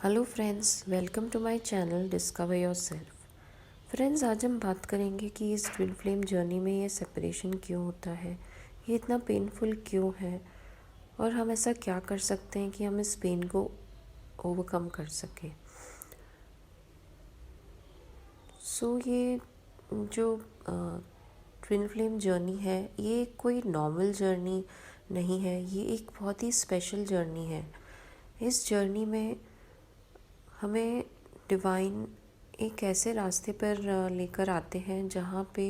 Hello friends, welcome to my channel discover yourself. Friends, आज हम बात करेंगे कि इस ट्विन फ्लेम जर्नी में ये सेपरेशन क्यों होता है, ये इतना पेनफुल क्यों है और हम ऐसा क्या कर सकते हैं कि हम इस पेन को ओवरकम कर सकें। ये जो ट्विन फ्लेम जर्नी है, ये कोई नॉर्मल जर्नी नहीं है, ये एक बहुत ही स्पेशल जर्नी है। इस जर्नी में हमें डिवाइन एक ऐसे रास्ते पर लेकर आते हैं जहाँ पे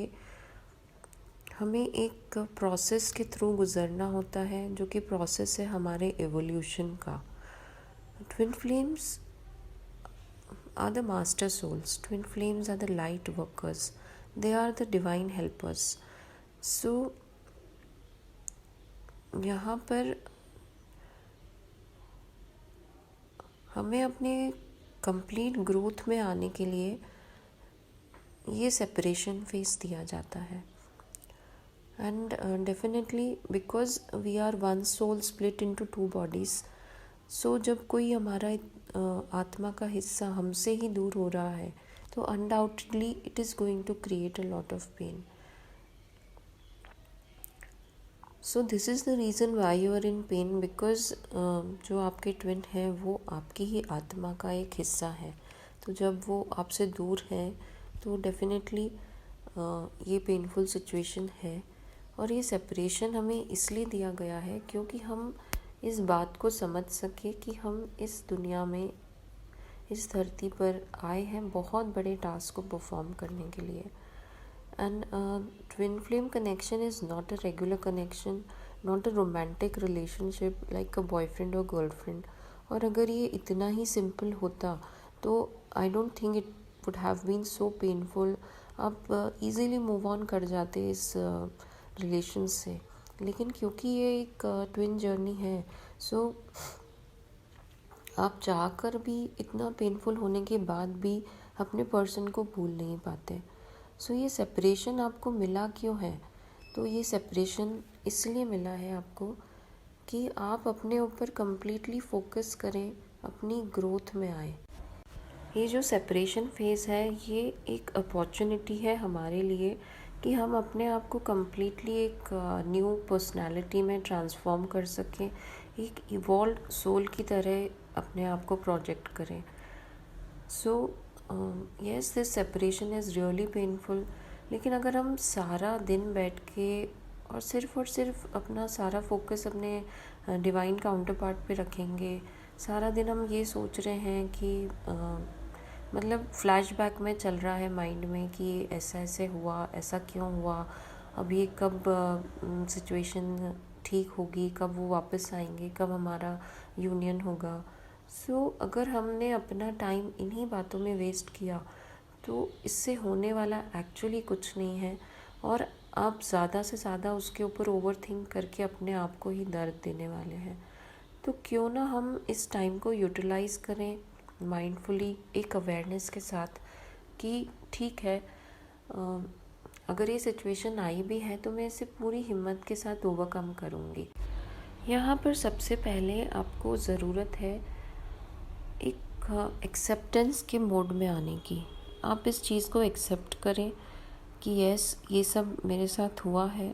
हमें एक प्रोसेस के थ्रू गुज़रना होता है, जो कि प्रोसेस है हमारे एवोल्यूशन का। Twin flames are the master souls, twin flames are the light workers, they are the divine helpers. यहाँ पर हमें अपने कंप्लीट ग्रोथ में आने के लिए ये सेपरेशन फेस दिया जाता है। And definitely because we are one soul split into two bodies, जब कोई हमारा आत्मा का हिस्सा हमसे ही दूर हो रहा है तो undoubtedly it is going to create a lot of pain. This is the reason why you are in pain, because जो आपके ट्विन है वो आपकी ही आत्मा का एक हिस्सा है। तो जब वो आपसे दूर है तो डेफिनेटली ये पेनफुल सिचुएशन है। और ये सेपरेशन हमें इसलिए दिया गया है क्योंकि हम इस बात को समझ सके कि हम इस दुनिया में, इस धरती पर आए हैं बहुत बड़े टास्क को परफॉर्म करने के लिए। And twin flame connection is not a regular connection, not a romantic relationship like a boyfriend or girlfriend. और अगर ये इतना ही सिंपल होता तो I don't think it would have been so painful. आप इजीली मूव ऑन कर जाते इस रिलेशन से। लेकिन क्योंकि ये एक ट्विन जर्नी है, आप चाहकर भी इतना पेनफुल होने के बाद भी अपने पर्सन को भूल नहीं पाते। ये सेपरेशन आपको मिला क्यों है? तो ये सेपरेशन इसलिए मिला है आपको कि आप अपने ऊपर कम्प्लीटली फोकस करें, अपनी ग्रोथ में आए। ये जो सेपरेशन फेज़ है, ये एक अपॉर्चुनिटी है हमारे लिए कि हम अपने आप को कम्प्लीटली एक न्यू पर्सनालिटी में ट्रांसफॉर्म कर सकें, एक इवॉल्व सोल की तरह अपने आप को प्रोजेक्ट करें। Yes, this separation is really painful. लेकिन अगर हम सारा दिन बैठ के और सिर्फ अपना सारा फोकस अपने डिवाइन काउंटर पार्ट पे रखेंगे, सारा दिन हम ये सोच रहे हैं कि मतलब फ्लैशबैक में चल रहा है माइंड में कि ऐसा ऐसे हुआ, ऐसा क्यों हुआ, अब ये कब सिचुएशन ठीक होगी, कब वो वापस आएंगे, कब हमारा यूनियन होगा। अगर हमने अपना टाइम इन्हीं बातों में वेस्ट किया तो इससे होने वाला एक्चुअली कुछ नहीं है, और आप ज़्यादा से ज़्यादा उसके ऊपर ओवर थिंक करके अपने आप को ही दर्द देने वाले हैं। तो क्यों ना हम इस टाइम को यूटिलाइज़ करें माइंडफुली, एक अवेयरनेस के साथ कि ठीक है, अगर ये सिचुएशन आई भी है तो मैं इसे पूरी हिम्मत के साथ ओवरकम करूँगी। यहाँ पर सबसे पहले आपको ज़रूरत है एक एक्सेप्टेंस के मोड में आने की। आप इस चीज़ को एक्सेप्ट करें कि यस, ये सब मेरे साथ हुआ है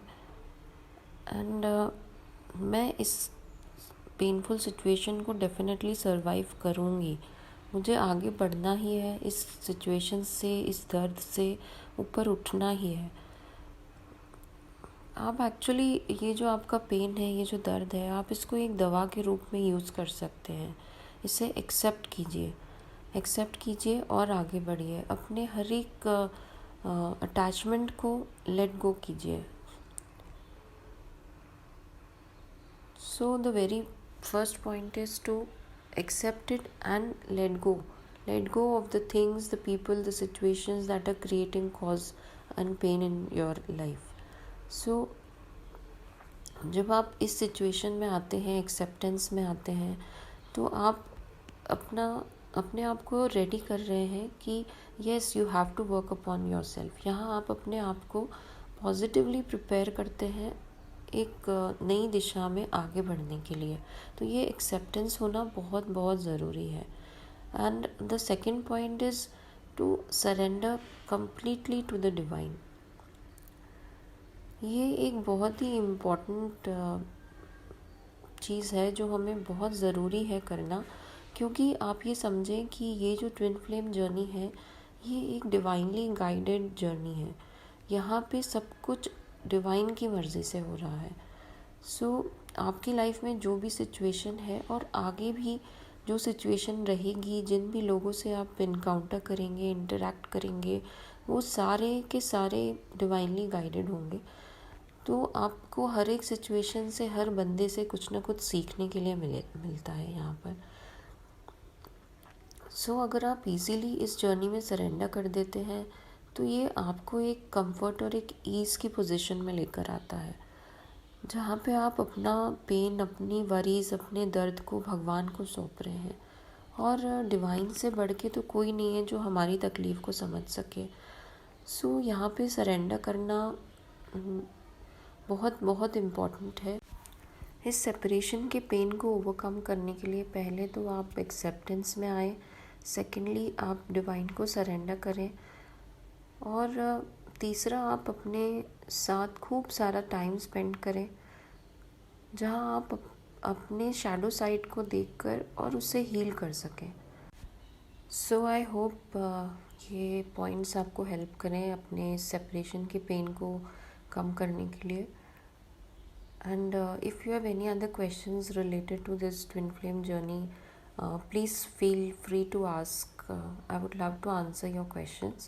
एंड मैं इस पेनफुल सिचुएशन को डेफिनेटली सरवाइव करूँगी। मुझे आगे बढ़ना ही है, इस सिचुएशन से, इस दर्द से ऊपर उठना ही है। आप एक्चुअली ये जो आपका पेन है, ये जो दर्द है, आप इसको एक दवा के रूप में यूज़ कर सकते हैं। इसे एक्सेप्ट कीजिए और आगे बढ़िए। अपने हर एक अटैचमेंट को लेट गो कीजिए। The very first point is to accept it and let go of the things, the people, the situations that are creating cause and pain in your life. जब आप इस सिचुएशन में आते हैं, acceptance में आते हैं, तो आप अपने आप को रेडी कर रहे हैं कि yes, you have to work upon your self. यहाँ आप अपने आप को पॉजिटिवली प्रिपेयर करते हैं एक नई दिशा में आगे बढ़ने के लिए। तो ये एक्सेप्टेंस होना बहुत बहुत ज़रूरी है। And the second point is to surrender completely to the divine. ये एक बहुत ही इम्पोर्टेंट चीज़ है जो हमें बहुत ज़रूरी है करना, क्योंकि आप ये समझें कि ये जो ट्विन फ्लेम जर्नी है ये एक डिवाइनली गाइडेड जर्नी है। यहाँ पे सब कुछ डिवाइन की मर्ज़ी से हो रहा है। सो आपकी लाइफ में जो भी सिचुएशन है और आगे भी जो सिचुएशन रहेगी, जिन भी लोगों से आप इनकाउंटर करेंगे, इंटरेक्ट करेंगे, वो सारे के सारे डिवाइनली गाइडेड होंगे। तो आपको हर एक सिचुएशन से, हर बंदे से कुछ ना कुछ सीखने के लिए मिलता है यहाँ पर। सो अगर आप इजीली इस जर्नी में सरेंडर कर देते हैं तो ये आपको एक कंफर्ट और एक ईज़ की पोजीशन में लेकर आता है, जहाँ पे आप अपना पेन, अपनी वरीज, अपने दर्द को भगवान को सौंप रहे हैं। और डिवाइन से बढ़ के तो कोई नहीं है जो हमारी तकलीफ़ को समझ सके। सो यहाँ पे सरेंडर करना बहुत बहुत इम्पॉर्टेंट है। इस सेपरेशन के पेन को ओवरकम करने के लिए पहले तो आप एक्सेप्टेंस में आए, सेकेंडली आप डिवाइन को सरेंडर करें, और तीसरा आप अपने साथ खूब सारा टाइम स्पेंड करें, जहां आप अपने शैडो साइड को देखकर और उसे हील कर सकें। सो आई होप ये पॉइंट्स आपको हेल्प करें अपने सेपरेशन के पेन को कम करने के लिए। And if you have any other questions related to this twin flame journey, please feel free to ask. I would love to answer your questions.